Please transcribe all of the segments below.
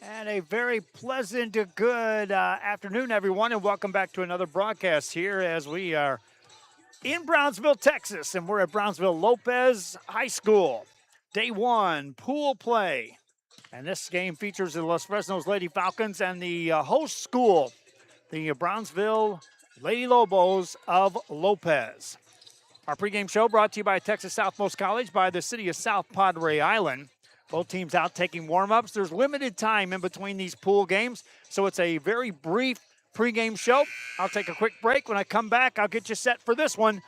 And a very pleasant, good afternoon, everyone, and welcome back to another broadcast here as we are in Brownsville, Texas, and we're at Brownsville Lopez High School. Day one, pool play. And this game features the Los Fresnos Lady Falcons and the host school, the Brownsville Lady Lobos of Lopez. Our pregame show brought to you by Texas Southmost College by the city of South Padre Island. Both teams out taking warm-ups. There's limited time in between these pool games, so it's a very brief pregame show. I'll take a quick break. When I come back, I'll get you set for this one.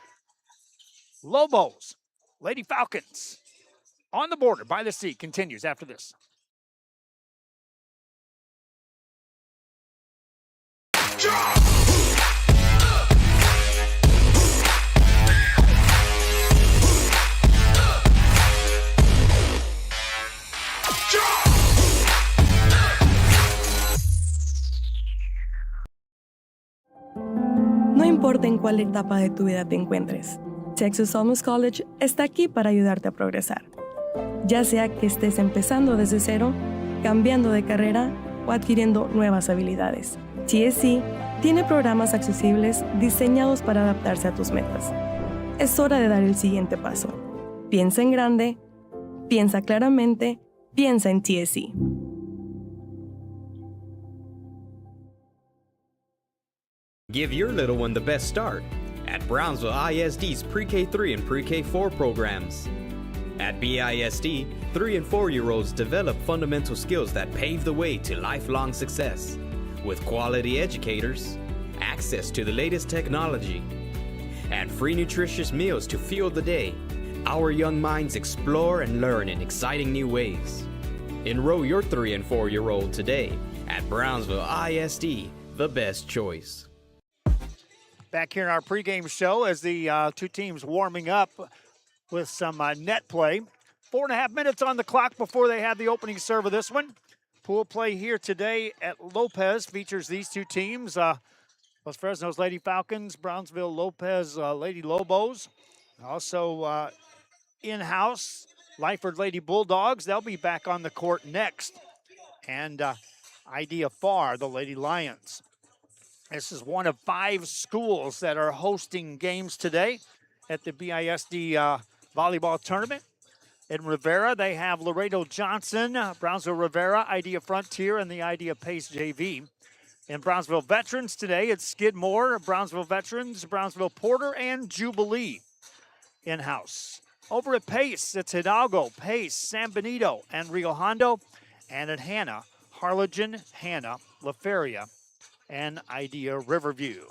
Lobos, Lady Falcons, on the border by the sea continues after this. No importa en cuál etapa de tu vida te encuentres, Texas Southmost College está aquí para ayudarte a progresar. Ya sea que estés empezando desde cero, cambiando de carrera o adquiriendo nuevas habilidades, TSC tiene programas accesibles diseñados para adaptarse a tus metas. Es hora de dar el siguiente paso. Piensa en grande, piensa claramente, piensa en TSC. Give your little one the best start at Brownsville ISD's Pre-K3 and Pre-K4 programs. At BISD, 3 and 4-year-olds develop fundamental skills that pave the way to lifelong success. With quality educators, access to the latest technology, and free nutritious meals to fuel the day, our young minds explore and learn in exciting new ways. Enroll your 3 and 4-year-old today at Brownsville ISD, the best choice. Back here in our pregame show as the two teams warming up with some net play. 4.5 minutes on the clock before they have the opening serve of this one. Pool play here today at Lopez features these two teams. Los Fresnos Lady Falcons, Brownsville Lopez Lady Lobos. Also in-house, Lyford Lady Bulldogs. They'll be back on the court next. And Idea Far, the Lady Lions. This is one of 5 schools that are hosting games today at the BISD volleyball tournament. In Rivera, they have Laredo Johnson, Brownsville Rivera, Idea Frontier, and the Idea Pace JV. In Brownsville Veterans today, it's Skidmore, Brownsville Veterans, Brownsville Porter, and Jubilee in-house. Over at Pace, it's Hidalgo, Pace, San Benito, and Rio Hondo. And at Hanna, Harlingen, Hanna, La Feria, and Idea Riverview.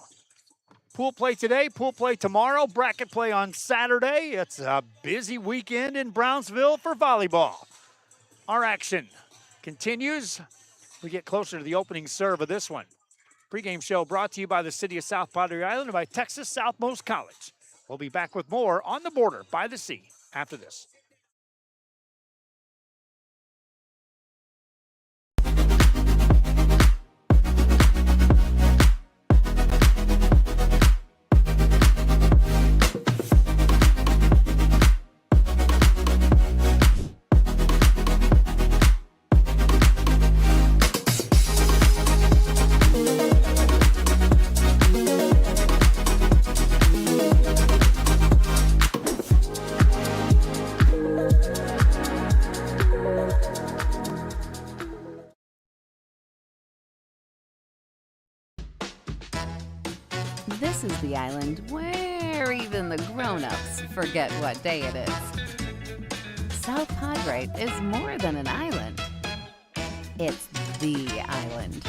Pool play today, pool play tomorrow, bracket play on Saturday. It's a busy weekend in Brownsville for volleyball. Our action continues. We get closer to the opening serve of this one. Pregame show brought to you by the city of South Padre Island and by Texas Southmost College. We'll be back with more on the border by the sea after this. This is the island where even the grown-ups forget what day it is. South Padre is more than an island. It's the island.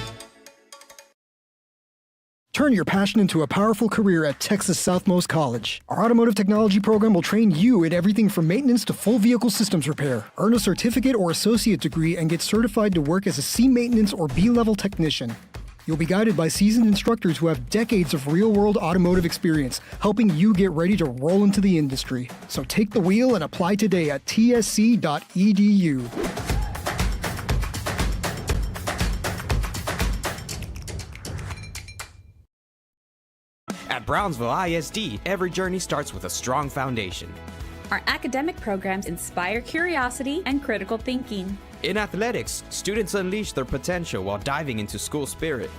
Turn your passion into a powerful career at Texas Southmost College. Our automotive technology program will train you in everything from maintenance to full vehicle systems repair. Earn a certificate or associate degree and get certified to work as a C maintenance or B-level technician. You'll be guided by seasoned instructors who have decades of real-world automotive experience, helping you get ready to roll into the industry. So take the wheel and apply today at tsc.edu. At Brownsville ISD, every journey starts with a strong foundation. Our academic programs inspire curiosity and critical thinking. In athletics, students unleash their potential while diving into school spirit.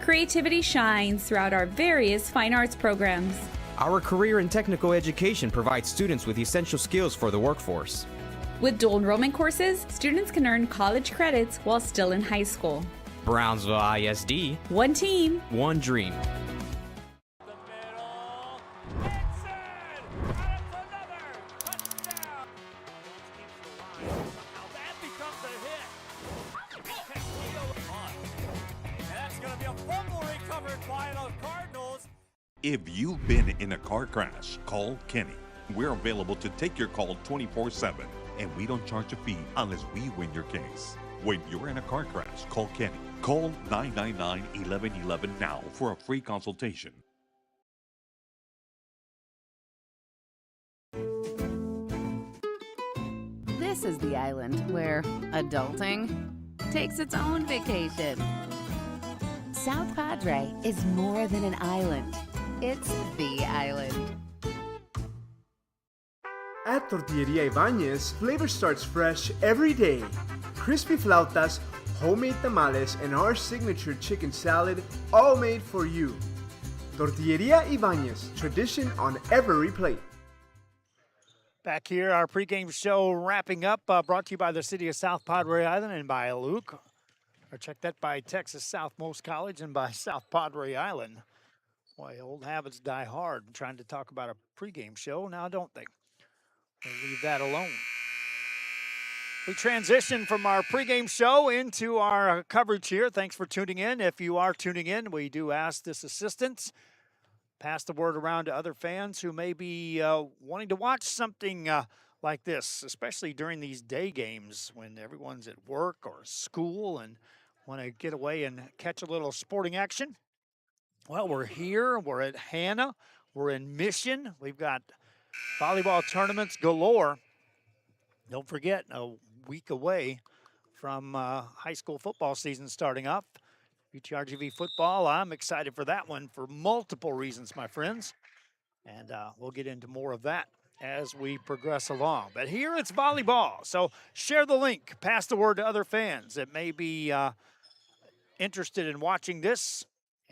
Creativity shines throughout our various fine arts programs. Our career and technical education provides students with essential skills for the workforce. With dual enrollment courses, students can earn college credits while still in high school. Brownsville ISD, One team, one dream. If you've been in a car crash, call Kenny. We're available to take your call 24/7, and we don't charge a fee unless we win your case. When you're in a car crash, call Kenny. Call 999-1111 now for a free consultation. This is the island where adulting takes its own vacation. South Padre is more than an island. It's the island. At Tortilleria Ibañez, flavor starts fresh every day. Crispy flautas, homemade tamales, and our signature chicken salad, all made for you. Tortilleria Ibañez, tradition on every plate. Back here, our pregame show wrapping up, brought to you by the city of South Padre Island and by Luke. Or check that by Texas Southmost College and by South Padre Island. Boy, old habits die hard. I'm trying to talk about a pregame show now, don't they? We'll leave that alone. We transition from our pregame show into our coverage here. Thanks for tuning in. If you are tuning in, we do ask this assistance. Pass the word around to other fans who may be wanting to watch something like this, especially during these day games when everyone's at work or school and want to get away and catch a little sporting action. Well, we're here. We're at Hannah. We're in Mission. We've got volleyball tournaments galore. Don't forget, a week away from high school football season starting up. UTRGV football, I'm excited for that one for multiple reasons, my friends. And we'll get into more of that as we progress along. But here it's volleyball. So share the link. Pass the word to other fans that may be interested in watching this.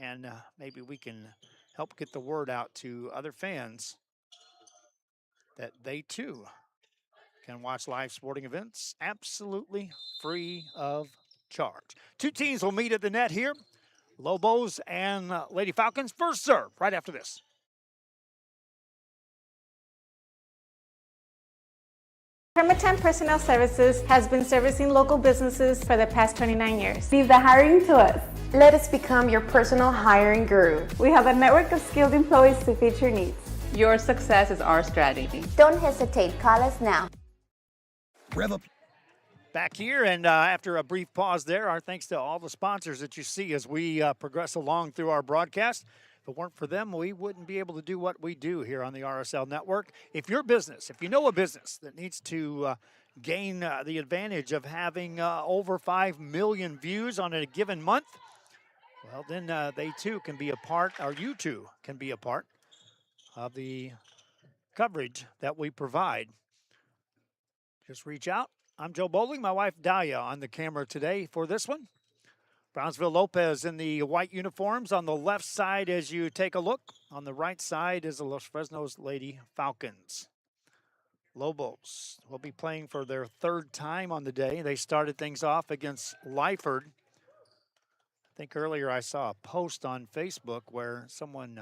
And maybe we can help get the word out to other fans that they too can watch live sporting events absolutely free of charge. Two teams will meet at the net here. Lopez and Lady Falcons. First serve right after this. Hermiton Personnel Services has been servicing local businesses for the past 29 years. Leave the hiring to us. Let us become your personal hiring guru. We have a network of skilled employees to fit your needs. Your success is our strategy. Don't hesitate. Call us now. Rev up. Back here, and after a brief pause there, our thanks to all the sponsors that you see as we progress along through our broadcast. If it weren't for them, we wouldn't be able to do what we do here on the RSL Network. If your business, if you know a business that needs to gain the advantage of having over 5 million views on a given month, well, then they too can be a part, or you too can be a part of the coverage that we provide. Just reach out. I'm Joe Bowling, my wife Dahlia on the camera today for this one. Brownsville Lopez in the white uniforms on the left side as you take a look. On the right side is the Los Fresnos Lady Falcons. Lobos will be playing for their third time on the day. They started things off against Lyford. I think earlier I saw a post on Facebook where someone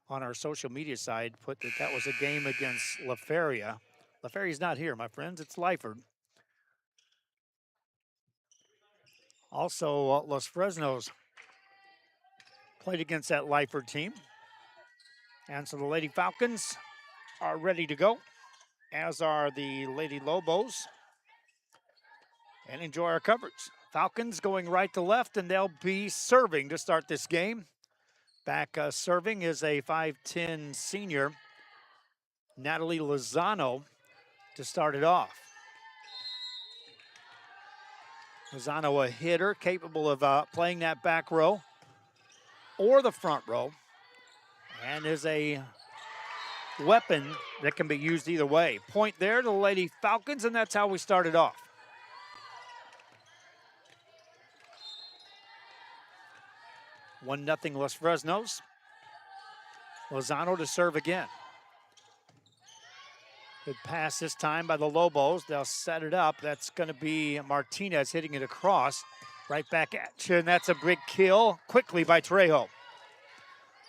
on our social media side put that that was a game against La Feria. La Feria's not here, my friends. It's Lyford. Also, Los Fresnos played against that Lyford team. And so the Lady Falcons are ready to go, as are the Lady Lobos. And enjoy our coverage. Falcons going right to left, and they'll be serving to start this game. Back serving is a 5'10 senior, Natalie Lozano, to start it off. Lozano, a hitter, capable of playing that back row or the front row, and is a weapon that can be used either way. Point there to the Lady Falcons, and that's how we started off. 1-0 Los Fresnos. Lozano to serve again. Good pass this time by the Lobos. They'll set it up. That's going to be Martinez hitting it across. Right back at you, and that's a big kill quickly by Trejo.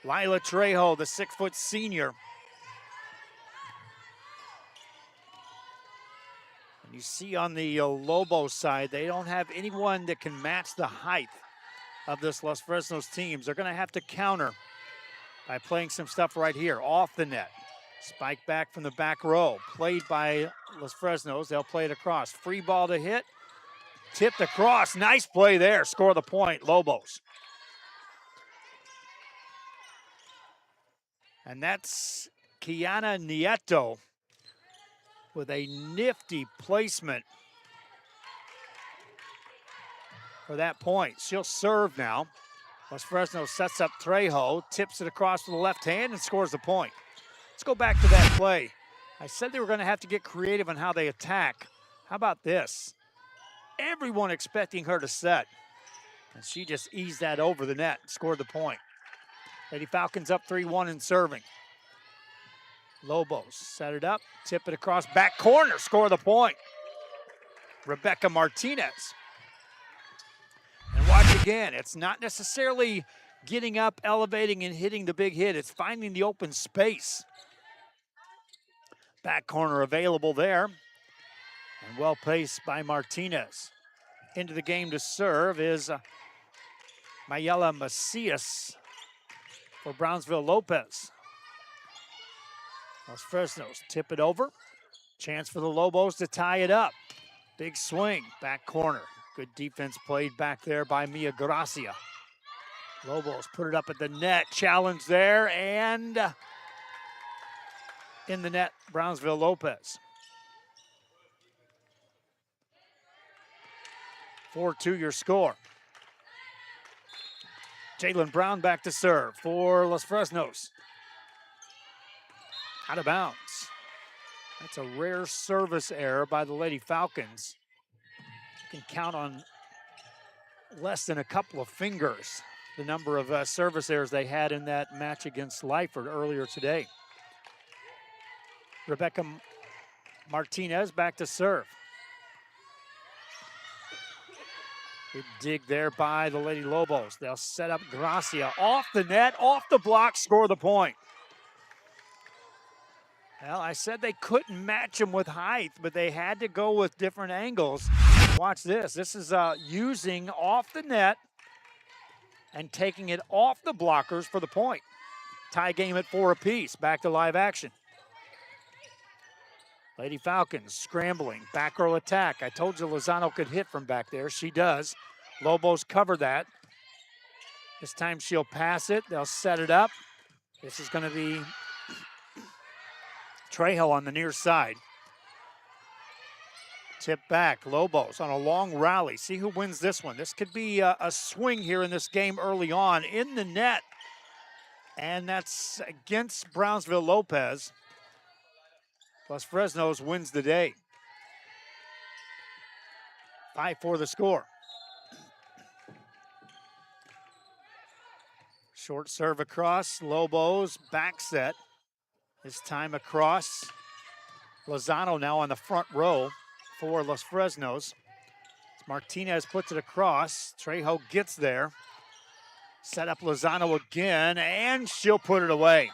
Lila Trejo, the 6-foot senior. And you see on the Lobos side, they don't have anyone that can match the height of this Los Fresnos teams. They're going to have to counter by playing some stuff right here, off the net. Spike back from the back row, played by Los Fresnos. They'll play it across. Free ball to hit, tipped across. Nice play there, score the point, Lobos. And that's Kiana Nieto with a nifty placement for that point. She'll serve now. Los Fresnos sets up Trejo, tips it across to the left hand and scores the point. Let's go back to that play. I said they were going to have to get creative on how they attack. How about this? Everyone expecting her to set. And she just eased that over the net, scored the point. Lady Falcons up 3-1 in serving. Lobos set it up, tip it across, back corner, score the point. Rebecca Martinez. And watch again, it's not necessarily getting up, elevating, and hitting the big hit. It's finding the open space. Back corner available there. And well placed by Martinez. Into the game to serve is Mayela Macias for Brownsville Lopez. Los Fresnos tip it over. Chance for the Lobos to tie it up. Big swing, back corner. Good defense played back there by Mia Gracia. Lobos put it up at the net. Challenge there, and in the net, Brownsville Lopez. 4-2 your score. Jalen Brown back to serve for Los Fresnos. Out of bounds. That's a rare service error by the Lady Falcons. You can count on less than a couple of fingers the number of service errors they had in that match against Lyford earlier today. Rebecca Martinez back to serve. Good dig there by the Lady Lobos. They'll set up Gracia off the net, off the block, score the point. Well, I said they couldn't match them with height, but they had to go with different angles. Watch this. This is using off the net and taking it off the blockers for the point. Tie game at 4 apiece. Back to live action. Lady Falcons scrambling, back row attack. I told you Lozano could hit from back there. She does. Lobos cover that. This time she'll pass it. They'll set it up. This is going to be Trejo on the near side. Tip back. Lobos on a long rally. See who wins this one. This could be a swing here in this game early on. In the net. And that's against Brownsville Lopez. Los Fresnos wins the day. 5-4 the score. Short serve across. Lobos back set. This time across. Lozano now on the front row for Los Fresnos. Martinez puts it across. Trejo gets there. Set up Lozano again, and she'll put it away.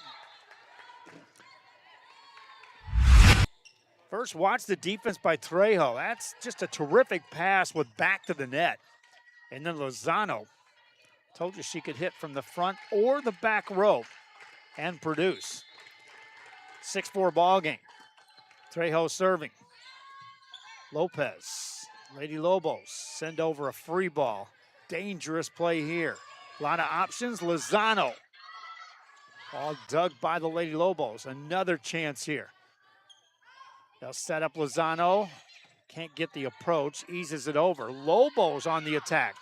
First, watch the defense by Trejo. That's just a terrific pass with back to the net. And then Lozano. Told you she could hit from the front or the back row and produce. 6-4 ball game. Trejo serving. Lopez. Lady Lobos send over a free ball. Dangerous play here. A lot of options. Lozano. All dug by the Lady Lobos. Another chance here. They'll set up Lozano. Can't get the approach. Eases it over. Lobos on the attack.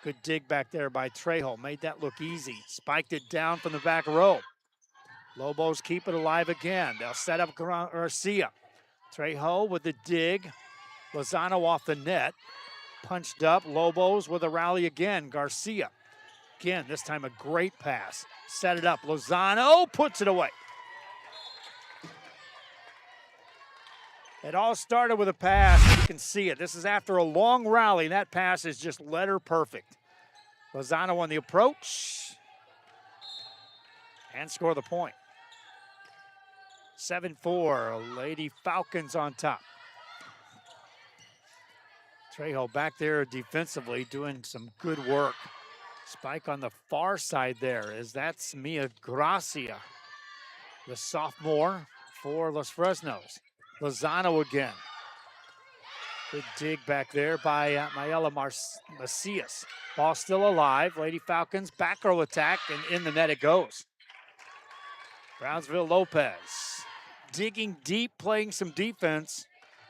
Good dig back there by Trejo. Made that look easy. Spiked it down from the back row. Lobos keep it alive again. They'll set up Garcia. Trejo with the dig. Lozano off the net. Punched up. Lobos with a rally again. Garcia Again, this time a great pass. Set it up. Lozano puts it away. It all started with a pass. You can see it. This is after a long rally. That pass is just letter perfect. Lozano on the approach. And score the point. 7-4. Lady Falcons on top. Trejo back there defensively doing some good work. Spike on the far side there as that's Mia Gracia, the sophomore for Los Fresnos. Lozano again. Good dig back there by Mayela Macias. Ball still alive. Lady Falcons back row attack, and in the net it goes. Brownsville Lopez digging deep, playing some defense,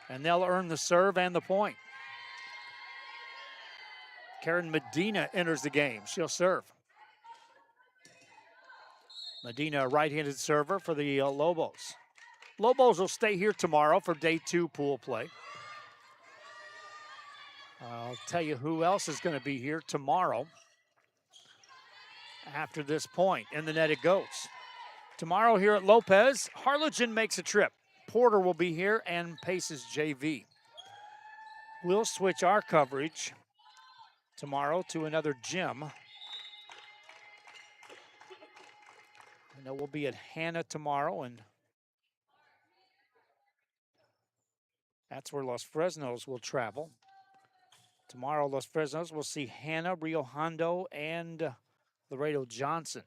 and they'll earn the serve and the point. Karen Medina enters the game. She'll serve. Medina, a right-handed server for the Lobos. Lobos will stay here tomorrow for day 2 pool play. I'll tell you who else is going to be here tomorrow after this point. In the net it goes. Tomorrow here at Lopez, Harlingen makes a trip. Porter will be here and Paces JV. We'll switch our coverage tomorrow to another gym. I know we'll be at Hannah tomorrow, and that's where Los Fresnos will travel. Tomorrow, Los Fresnos will see Hannah, Rio Hondo, and Laredo Johnson.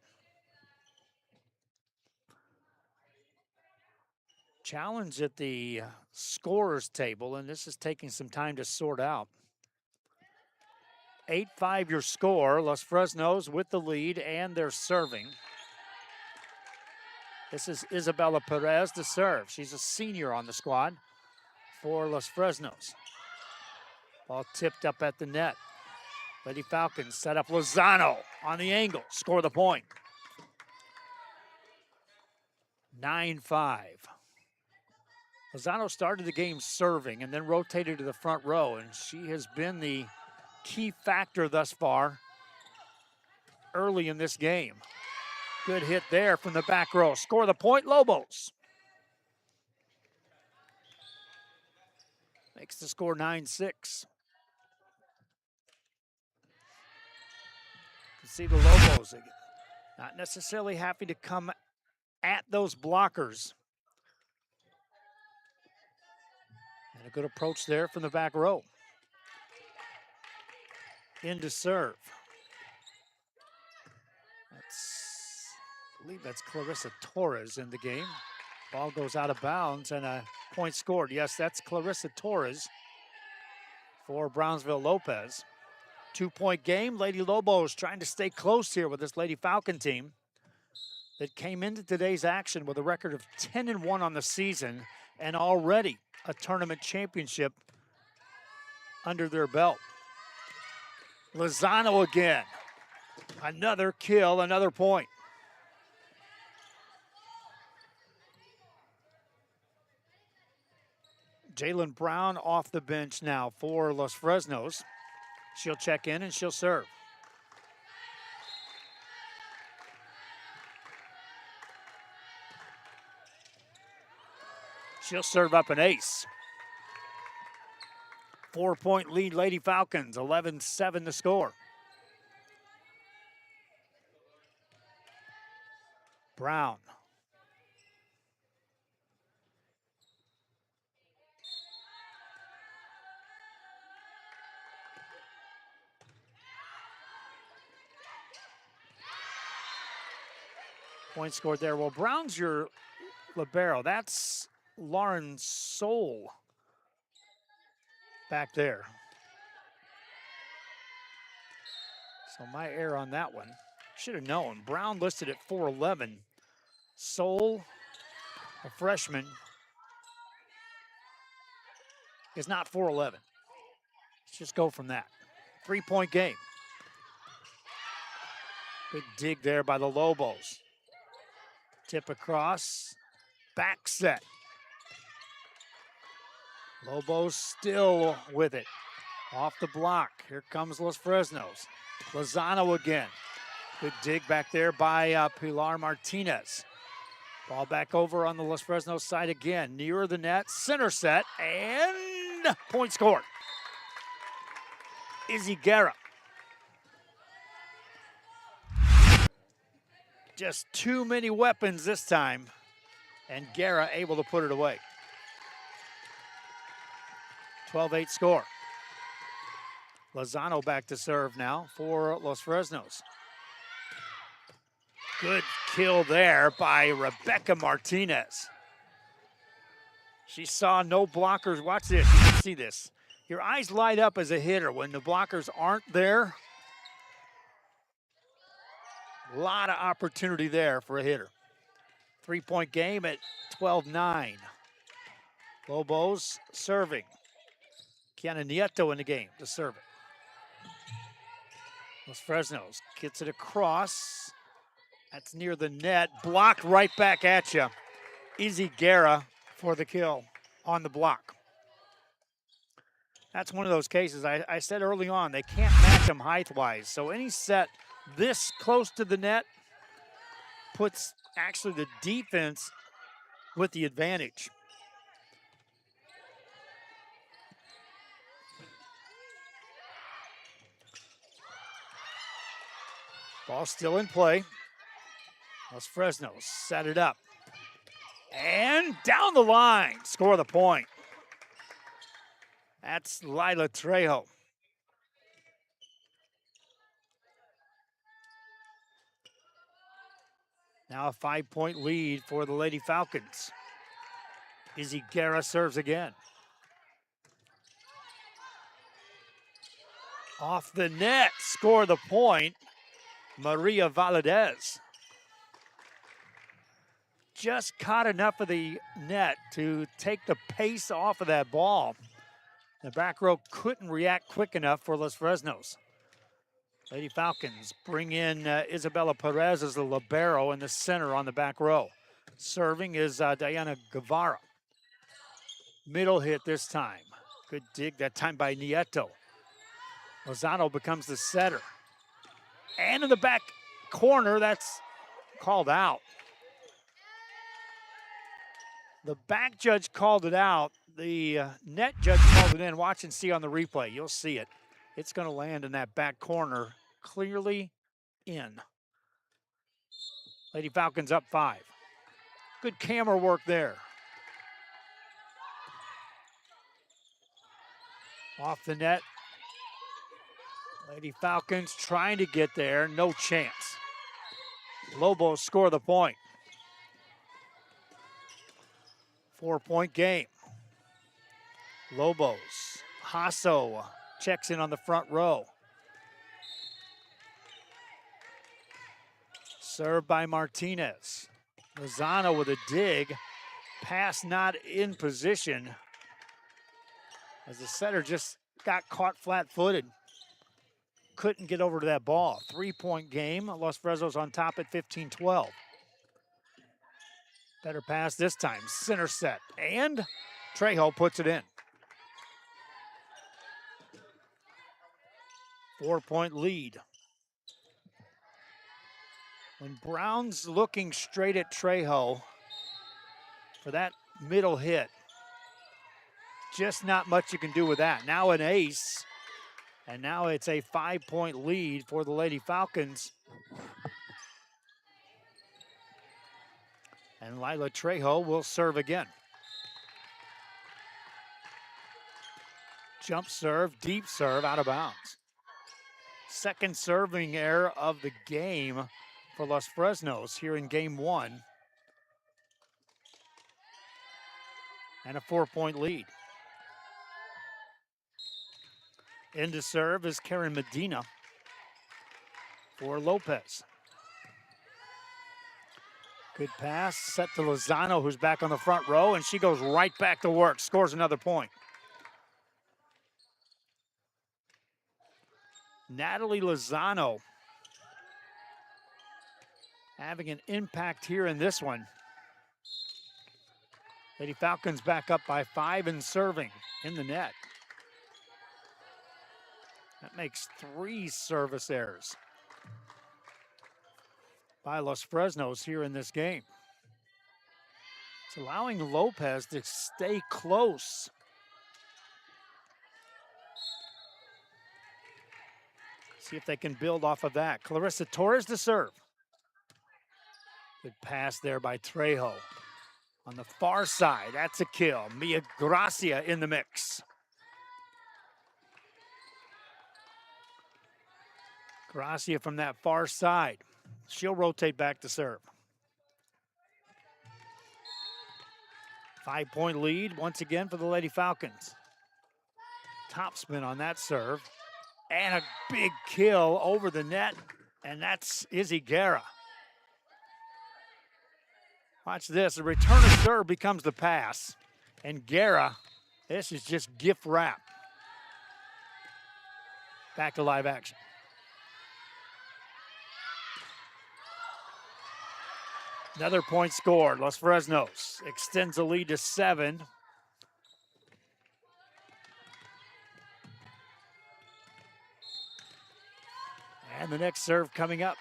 Challenge at the scorers table, and this is taking some time to sort out. 8-5 your score. Los Fresnos with the lead, and they're serving. This is Isabella Perez to serve. She's a senior on the squad for Los Fresnos. Ball tipped up at the net. Lady Falcons set up Lozano on the angle. Score the point. 9-5. Lozano started the game serving and then rotated to the front row, and she has been the key factor thus far early in this game. Good hit there from the back row. Score the point, Lobos. Makes the score 9-6. You see the Lobos not necessarily happy to come at those blockers. And a good approach there from the back row. In to serve. I believe that's Clarissa Torres in the game. Ball goes out of bounds and a point scored. Yes, that's Clarissa Torres for Brownsville Lopez. 2-point game. Lady Lobos trying to stay close here with this Lady Falcon team that came into today's action with a record of 10-1 on the season and already a tournament championship under their belt. Lozano again. Another kill, another point. Jalen Brown off the bench now for Los Fresnos. She'll check in and she'll serve. She'll serve up an ace. 4-point lead, Lady Falcons, 11-7 the score. Brown. Point scored there. Well, Brown's your libero. That's Lauren Soul back there. So my error on that one. Should have known. Brown listed at 4'11". Soul, a freshman, is not 4'11". Let's just go from that. 3-point game. Good dig there by the Lobos. Tip across, back set. Lobos still with it. Off the block. Here comes Los Fresnos. Lozano again. Good dig back there by Pilar Martinez. Ball back over on the Los Fresnos side again. Nearer the net, center set, and point scored. Izzy Guerra. Just too many weapons this time, and Guerra able to put it away. 12-8 score. Lozano back to serve now for Los Fresnos. Good kill there by Rebecca Martinez. She saw no blockers. Watch this, you can see this. Your eyes light up as a hitter when the blockers aren't there. A lot of opportunity there for a hitter. 3-point game at 12-9. Lobos serving. Kiana Nieto in the game to serve it. Los Fresnos gets it across. That's near the net. Blocked right back at you. Izzy Guerra for the kill on the block. That's one of those cases I said early on, they can't match them height-wise. So any set this close to the net puts actually the defense with the advantage. Ball still in play. Los Fresnos set it up. And down the line, score the point. That's Lila Trejo. Now a 5-point lead for the Lady Falcons. Izzy Guerra serves again. Off the net, score the point. Maria Valadez. Just caught enough of the net to take the pace off of that ball. The back row couldn't react quick enough for Los Fresnos. Lady Falcons bring in Isabella Perez as the libero in the center on the back row. Serving is Diana Guevara. Middle hit this time. Good dig that time by Nieto. Lozano becomes the setter. And in the back corner, that's called out. The back judge called it out. The net judge called it in. Watch and see on the replay. You'll see it. It's going to land in that back corner, clearly in. Lady Falcons up 5. Good camera work there. Off the net. Lady Falcons trying to get there, no chance. Lobos score the point. 4-point game. Lobos. Hasso checks in on the front row. Served by Martinez. Lozano with a dig. Pass not in position. As the setter just got caught flat-footed. Couldn't get over to that ball. 3-point game. Los Fresnos on top at 15-12. Better pass this time. Center set. And Trejo puts it in. 4-point lead. When Brown's looking straight at Trejo for that middle hit, just not much you can do with that. Now an ace. And now it's a 5-point lead for the Lady Falcons. And Lila Trejo will serve again. Jump serve, deep serve, out of bounds. Second serving error of the game for Los Fresnos here in game 1. And a 4-point lead. In to serve is Karen Medina for Lopez. Good pass, set to Lozano, who's back on the front row, and she goes right back to work, scores another point. Natalie Lozano having an impact here in this one. Lady Falcons back up by 5 and serving in the net. That makes 3 service errors. by Los Fresnos here in this game. It's allowing Lopez to stay close. See if they can build off of that. Clarissa Torres to serve. Good pass there by Trejo. On the far side, that's a kill. Mia Gracia in the mix. Gracia from that far side. She'll rotate back to serve. 5-point lead once again for the Lady Falcons. Topspin on that serve. And a big kill over the net. And that's Izzy Guerra. Watch this. The return of serve becomes the pass. And Guerra, this is just gift wrap. Back to live action. Another point scored. Los Fresnos extends the lead to 7. And the next serve coming up.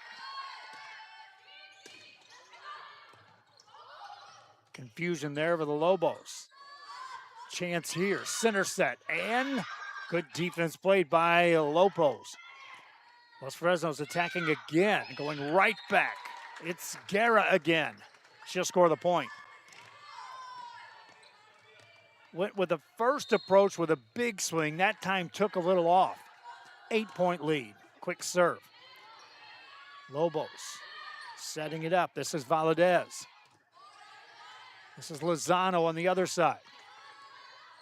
Confusion there for the Lobos. Chance here, center set, and good defense played by Lopez. Los Fresnos attacking again, going right back. It's Guerra again. She'll score the point. Went with the first approach with a big swing. That time took a little off. 8-point lead. Quick serve. Lobos setting it up. This is Valadez. This is Lozano on the other side.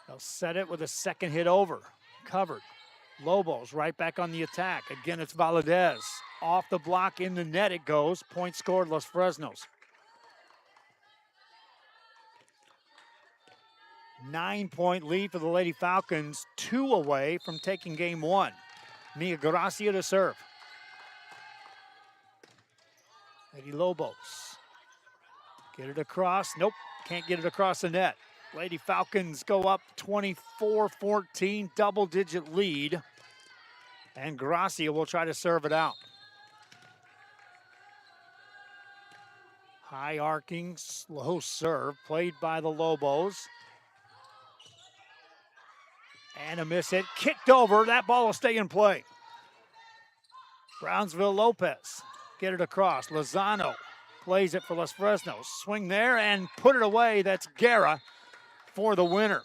They'll set it with a second hit over. Covered. Lobos right back on the attack. Again, it's Valadez. Off the block, in the net it goes. Point scored, Los Fresnos. 9-point lead for the Lady Falcons. 2 away from taking game 1. Mia Gracia to serve. Lady Lobos. Get it across. Nope, can't get it across the net. Lady Falcons go up 24-14, double-digit lead. And Gracia will try to serve it out. High arcing, slow serve, played by the Lobos. And a miss hit, kicked over. That ball will stay in play. Brownsville Lopez, get it across. Lozano plays it for Los Fresnos. Swing there and put it away. That's Guerra for the winner.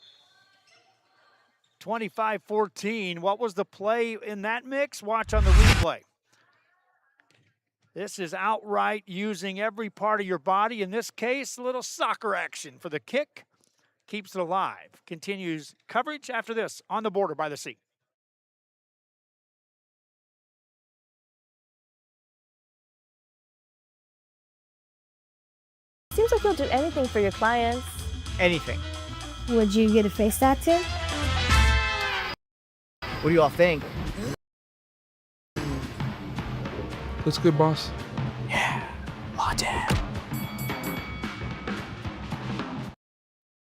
25-14. What was the play in that mix? Watch on the replay. This is outright using every part of your body. In this case, a little soccer action for the kick. Keeps it alive. Continues coverage after this on the border by the sea. Seems like you'll do anything for your clients. Anything. Would you get a face tattoo? What do you all think? Looks good, boss. Yeah, latte.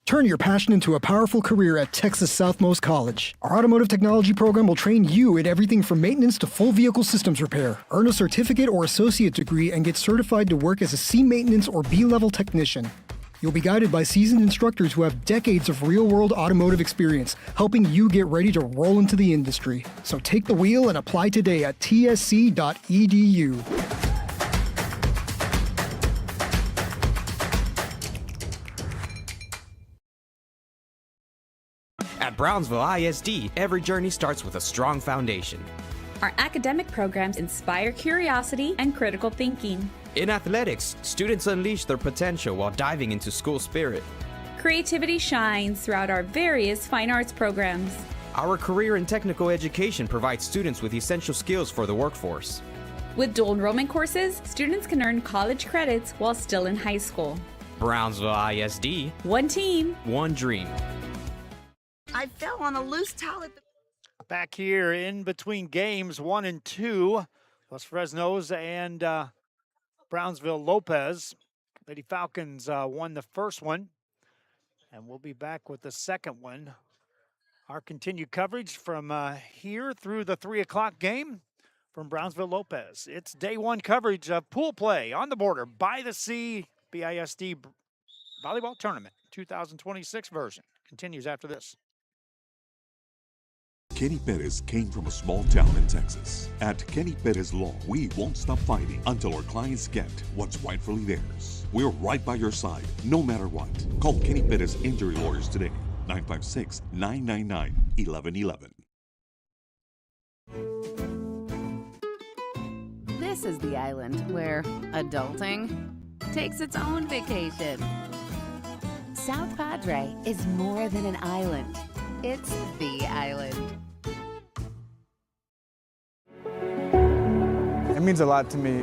Turn your passion into a powerful career at Texas Southmost College. Our automotive technology program will train you in everything from maintenance to full vehicle systems repair. Earn a certificate or associate degree and get certified to work as a C maintenance or B-level technician. You'll be guided by seasoned instructors who have decades of real-world automotive experience, helping you get ready to roll into the industry. So take the wheel and apply today at tsc.edu. At Brownsville ISD, every journey starts with a strong foundation. Our academic programs inspire curiosity and critical thinking. In athletics, students unleash their potential while diving into school spirit. Creativity shines throughout our various fine arts programs. Our career and technical education provides students with essential skills for the workforce. With dual enrollment courses, students can earn college credits while still in high school. Brownsville ISD. One team. One dream. I fell on a loose towel at the... Back here in between games 1 and 2, Los Fresnos and Brownsville Lopez. Lady Falcons won the first one, and we'll be back with the second one. Our continued coverage from here through the 3 o'clock game from Brownsville, Lopez. It's day one coverage of pool play on the border by the sea BISD Volleyball Tournament 2026 version. Continues after this. Kenny Perez came from a small town in Texas. At Kenny Perez Law, we won't stop fighting until our clients get what's rightfully theirs. We're right by your side, no matter what. Call Kenny Perez Injury Lawyers today, 956-999-1111. This is the island where adulting takes its own vacation. South Padre is more than an island. It's the island. It means a lot to me.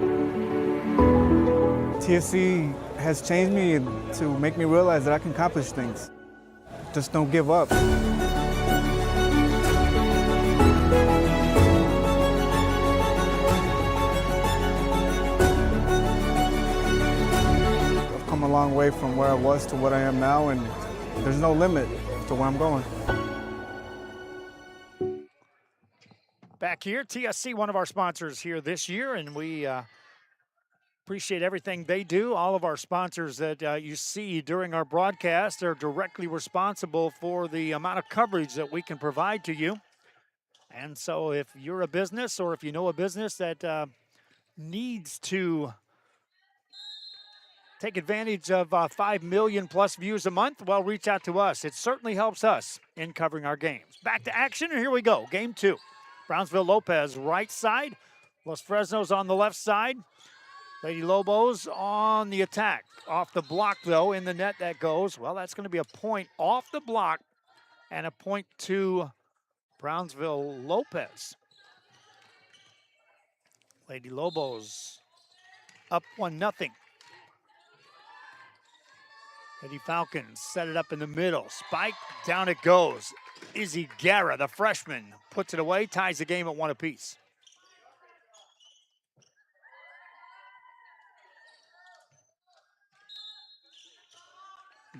TSC has changed me to make me realize that I can accomplish things. Just don't give up. I've come a long way from where I was to what I am now, and there's no limit to where I'm going. Back here, TSC, one of our sponsors here this year, and we appreciate everything they do. All of our sponsors that you see during our broadcast are directly responsible for the amount of coverage that we can provide to you. And so if you're a business or if you know a business that needs to take advantage of 5 million plus views a month, well, reach out to us. It certainly helps us in covering our games. Back to action, and here we go. Game two. Brownsville Lopez right side. Los Fresnos on the left side. Lady Lobos on the attack. Off the block, though, in the net that goes. Well, that's going to be a point off the block and a point to Brownsville Lopez. Lady Lobos up 1-0. Lady Falcons set it up in the middle. Spike, down it goes. Izzy Guerra, the freshman, puts it away, ties the game at 1 apiece.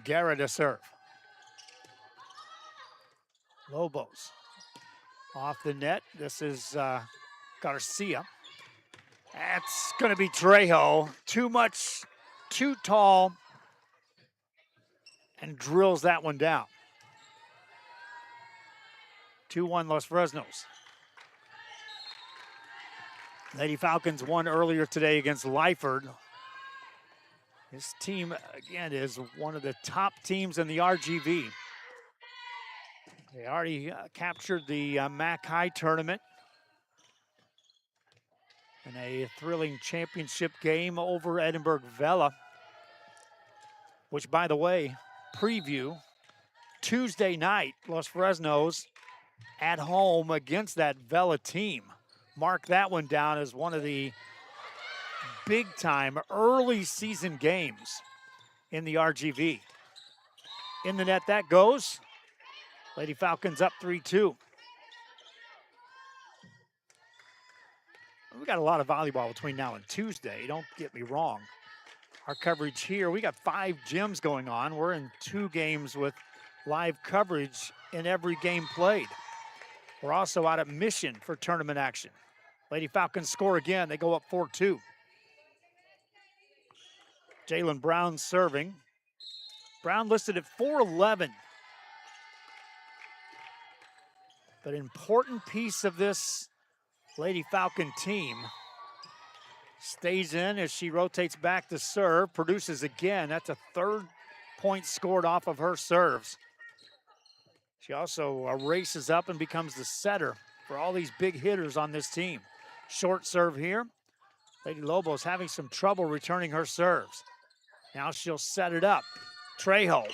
Guerra to serve. Lobos off the net. This is Garcia. That's going to be Trejo. Too much, too tall, and drills that one down. 2-1 Los Fresnos. Lady Falcons won earlier today against Lyford. This team, again, is one of the top teams in the RGV. They already captured the MAC High tournament in a thrilling championship game over Edinburgh Vela, which, by the way, preview, Tuesday night, Los Fresnos at home against that Vela team. Mark that one down as one of the big-time early season games in the RGV. In the net that goes. Lady Falcons up 3-2. We got a lot of volleyball between now and Tuesday, don't get me wrong. Our coverage here, we got 5 gyms going on. We're in 2 games with live coverage in every game played. We're also out at Mission for tournament action. Lady Falcons score again. They go up 4-2. Jalen Brown serving. Brown listed at 4'11". But an important piece of this Lady Falcon team stays in as she rotates back to serve, produces again. That's a 3rd point scored off of her serves. She also races up and becomes the setter for all these big hitters on this team. Short serve here. Lady Lobos having some trouble returning her serves. Now she'll set it up. Trejo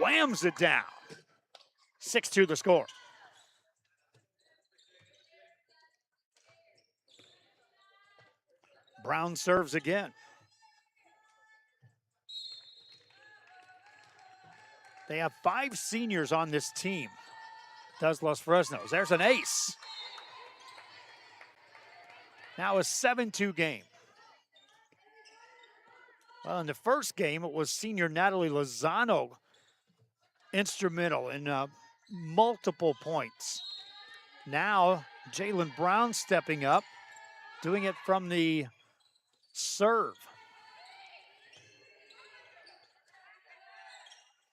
whams it down. 6-2 the score. Brown serves again. They have 5 seniors on this team, does Los Fresnos. There's an ace. Now a 7-2 game. Well, in the first game, it was senior Natalie Lozano instrumental in multiple points. Now, Jalen Brown stepping up doing it from the serve.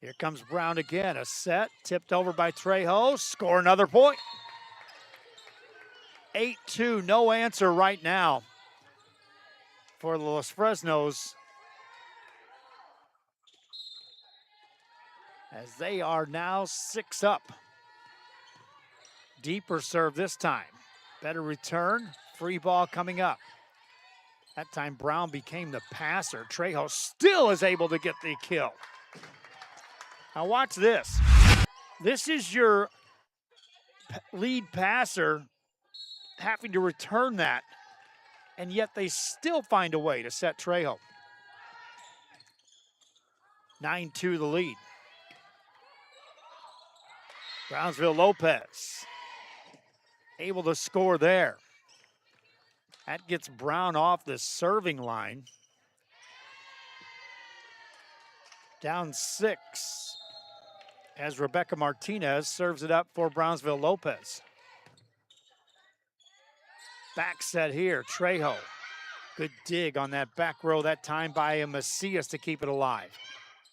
Here comes Brown again. A set, tipped over by Trejo. Score another point. 8-2, no answer right now for the Los Fresnos, as they are now 6 up. Deeper serve this time. Better return. Free ball coming up. That time Brown became the passer. Trejo still is able to get the kill. Now watch this. This is your lead passer having to return that, and yet they still find a way to set Trejo. 9-2 the lead. Brownsville Lopez able to score there. That gets Brown off the serving line. Down 6 as Rebecca Martinez serves it up for Brownsville Lopez. Back set here, Trejo. Good dig on that back row that time by Macias to keep it alive.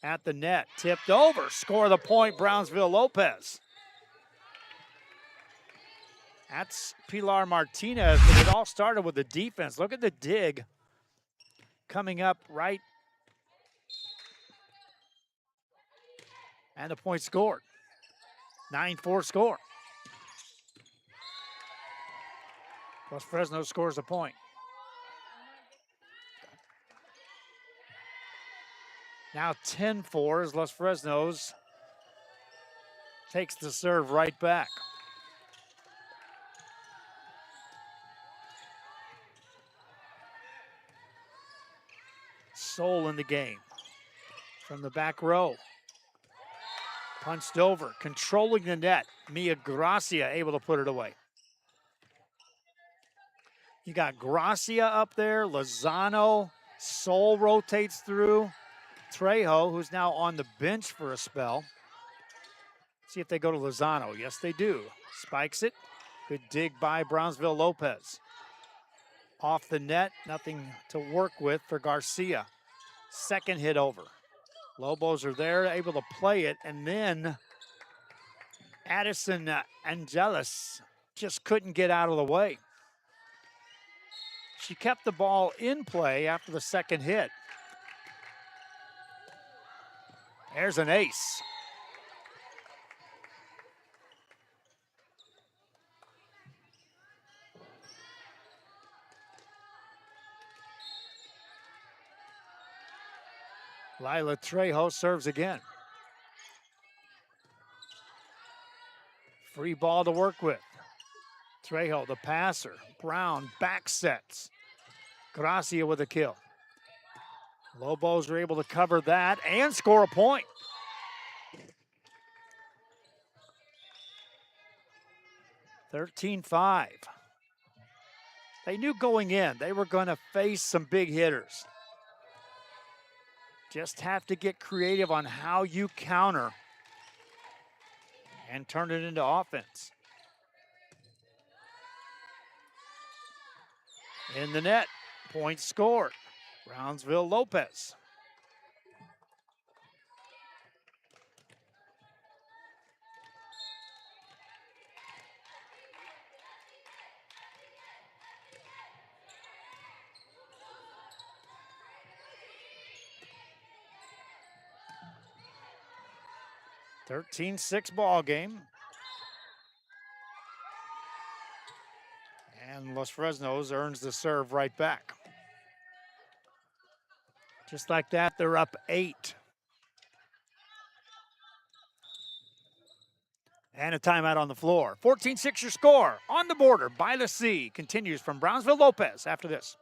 At the net, tipped over, score the point, Brownsville Lopez. That's Pilar Martinez, but it all started with the defense. Look at the dig coming up right. And the point scored. 9-4 score. Los Fresno scores a point. Now 10-4 as Los Fresnos takes the serve right back. Soul in the game from the back row. Punched over, controlling the net. Mia Gracia able to put it away. You got Gracia up there, Lozano, Soul rotates through. Trejo, who's now on the bench for a spell. See if they go to Lozano. Yes, they do. Spikes it. Good dig by Brownsville Lopez. Off the net, nothing to work with for Garcia. Second hit over. Lobos are there, able to play it, and then Addison Angelis just couldn't get out of the way. She kept the ball in play after the second hit. There's an ace. Lila Trejo serves again. Free ball to work with. Trejo, the passer. Brown back sets. Gracia with a kill. Lobos are able to cover that and score a point. (13-5). They knew going in they were going to face some big hitters. Just have to get creative on how you counter and turn it into offense. In the net, point scored. Brownsville Lopez. (13-6) ball game. And Los Fresnos earns the serve right back. Just like that, they're up 8. And a timeout on the floor. 14-6 your score. On the border by the sea. Continues from Brownsville Lopez after this.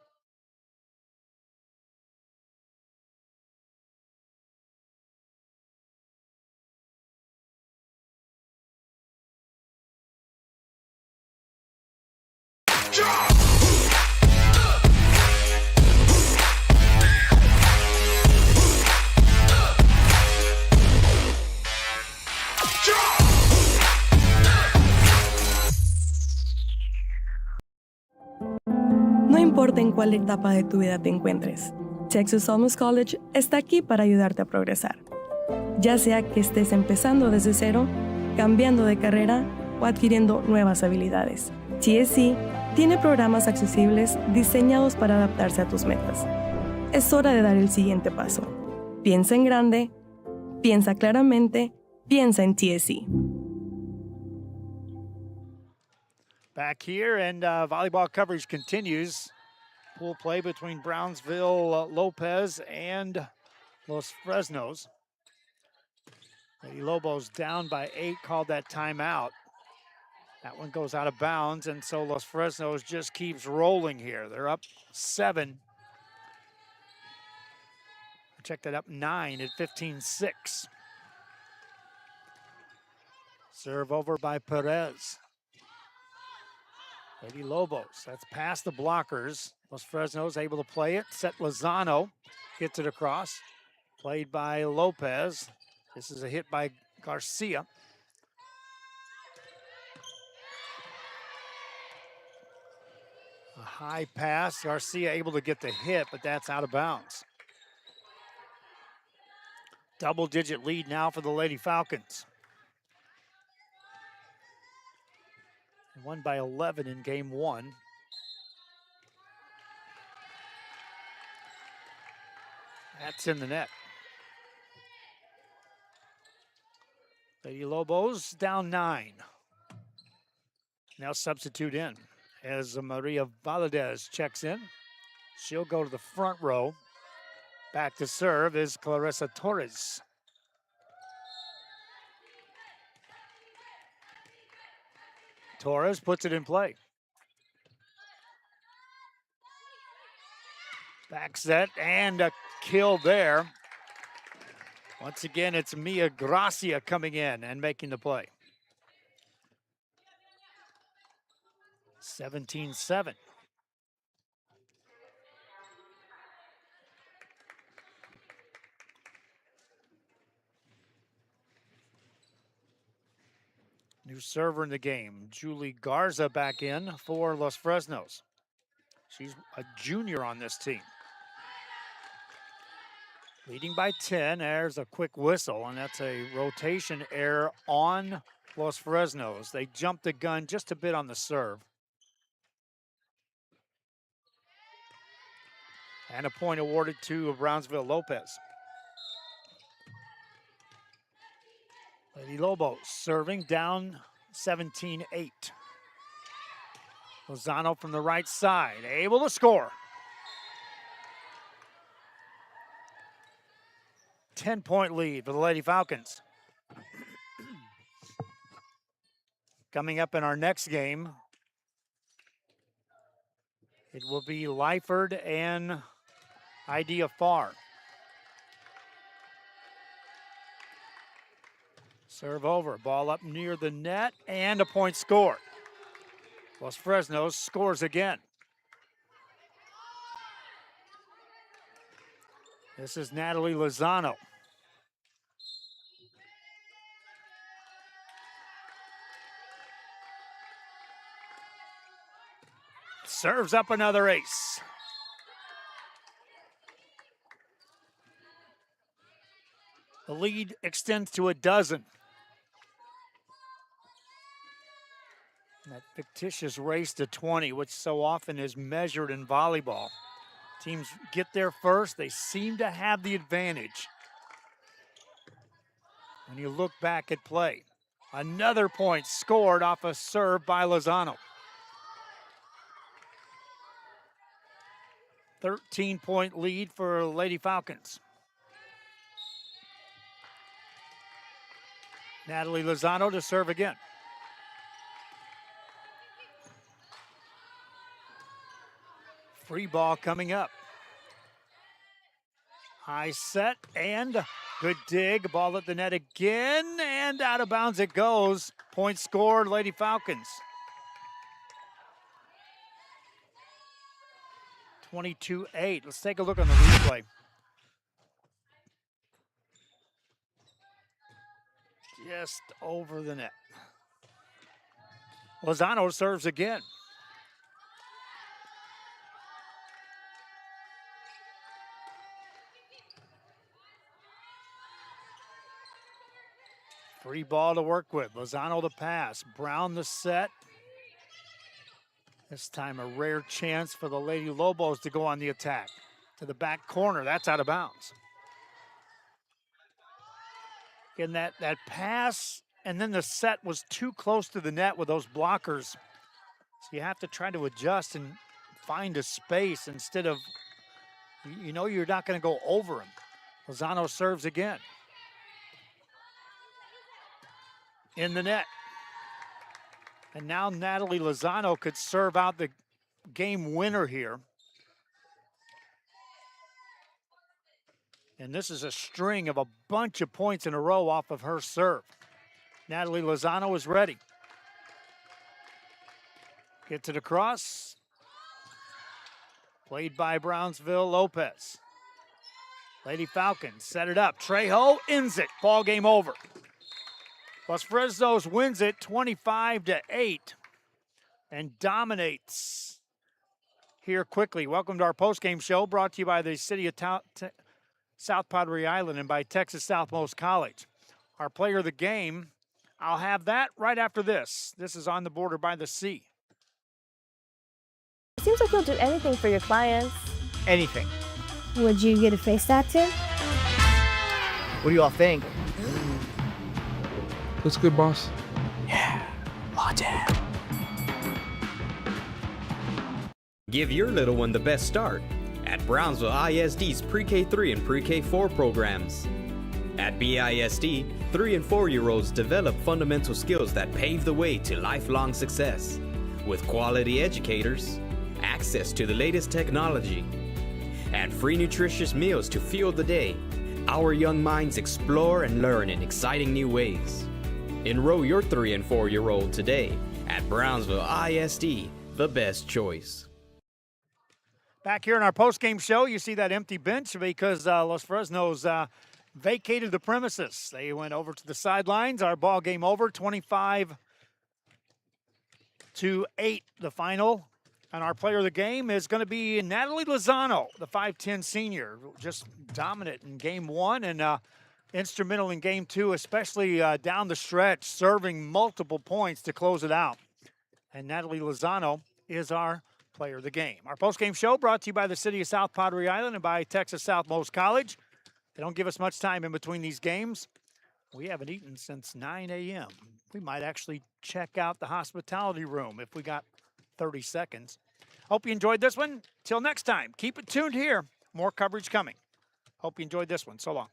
en cuál etapa de tu vida te encuentres. Texas Almost College está aquí para ayudarte a progresar. Ya sea que estés empezando desde cero, cambiando de carrera o adquiriendo nuevas habilidades. TSC tiene programas accesibles diseñados para adaptarse a tus metas. Es hora de dar el siguiente paso. Piensa en grande, piensa claramente, piensa en TSC. Back here, and volleyball coverage continues. Pool play between Brownsville, Lopez, and Los Fresnos. Lady Lobos down by 8, called that timeout. That one goes out of bounds, and so Los Fresnos just keeps rolling here. They're up 7. Check that, up 9 at 15-6. Serve over by Perez. Lady Lobos, that's past the blockers. Los Fresnos able to play it. Set Lozano, gets it across. Played by Lopez. This is a hit by Garcia. A high pass. Garcia able to get the hit, but that's out of bounds. Double-digit lead now for the Lady Falcons. They won by 11 in game 1. That's in the net. Lady Lobos down 9. Now substitute in as Maria Valadez checks in. She'll go to the front row. Back to serve is Clarissa Torres. Torres puts it in play. Back set and a kill there. Once again, it's Mia Gracia coming in and making the play. 17-7. New server in the game, Julie Garza back in for Los Fresnos. She's a junior on this team. Leading by 10, there's a quick whistle, and that's a rotation error on Los Fresnos. They jumped the gun just a bit on the serve. And a point awarded to Brownsville Lopez. Lady Lobos serving down 17-8. Lozano from the right side, able to score. 10-point lead for the Lady Falcons. Coming up in our next game, it will be Lyford and Idea Farr. Serve over, ball up near the net, and a point scored. Los Fresnos scores again. This is Natalie Lozano. Serves up another ace. The lead extends to a dozen. That fictitious race to 20, which so often is measured in volleyball. Teams get there first. They seem to have the advantage. When you look back at play, another point scored off a serve by Lozano. 13-point lead for Lady Falcons. Natalie Lozano to serve again. Free ball coming up. High set and good dig. Ball at the net again and out of bounds it goes. Point scored, Lady Falcons. 22-8. Let's take a look on the replay. Just over the net. Lozano serves again. Free ball to work with. Lozano the pass. Brown the set. This time a rare chance for the Lady Lobos to go on the attack. To the back corner. That's out of bounds. Again, that pass and then the set was too close to the net with those blockers. So you have to try to adjust and find a space instead of, you know, you're not going to go over him. Lozano serves again. In the net. And now Natalie Lozano could serve out the game winner here. And this is a string of a bunch of points in a row off of her serve. Natalie Lozano is ready. Gets it across. Played by Brownsville Lopez. Lady Falcons set it up. Trejo ends it. Ball game over. Los Fresnos wins it 25-8 and dominates here quickly. Welcome to our postgame show brought to you by the City of South Padre Island and by Texas Southmost College. Our player of the game, I'll have that right after this. This is On the Border by the Sea. It seems like you'll do anything for your clients. Anything. Would you get a face tattoo? What do you all think? Looks good, boss. Yeah, latte. Give your little one the best start at Brownsville ISD's Pre-K 3 and Pre-K 4 programs. At BISD, 3 and 4-year-olds develop fundamental skills that pave the way to lifelong success. With quality educators, access to the latest technology, and free nutritious meals to fuel the day, our young minds explore and learn in exciting new ways. Enroll your 3 and 4-year-old today at Brownsville ISD, the best choice. Back here in our postgame show, you see that empty bench because Los Fresnos vacated the premises. They went over to the sidelines. Our ball game over, 25-8 the final. And our player of the game is going to be Natalie Lozano, the 5'10 senior, just dominant in game one and instrumental in game two, especially down the stretch, serving multiple points to close it out. And Natalie Lozano is our player of the game. Our postgame show brought to you by the City of South Padre Island and by Texas Southmost College. They don't give us much time in between these games. We haven't eaten since 9 a.m. We might actually check out the hospitality room if we got 30 seconds. Hope you enjoyed this one. Till next time, keep it tuned here. More coverage coming. Hope you enjoyed this one. So long.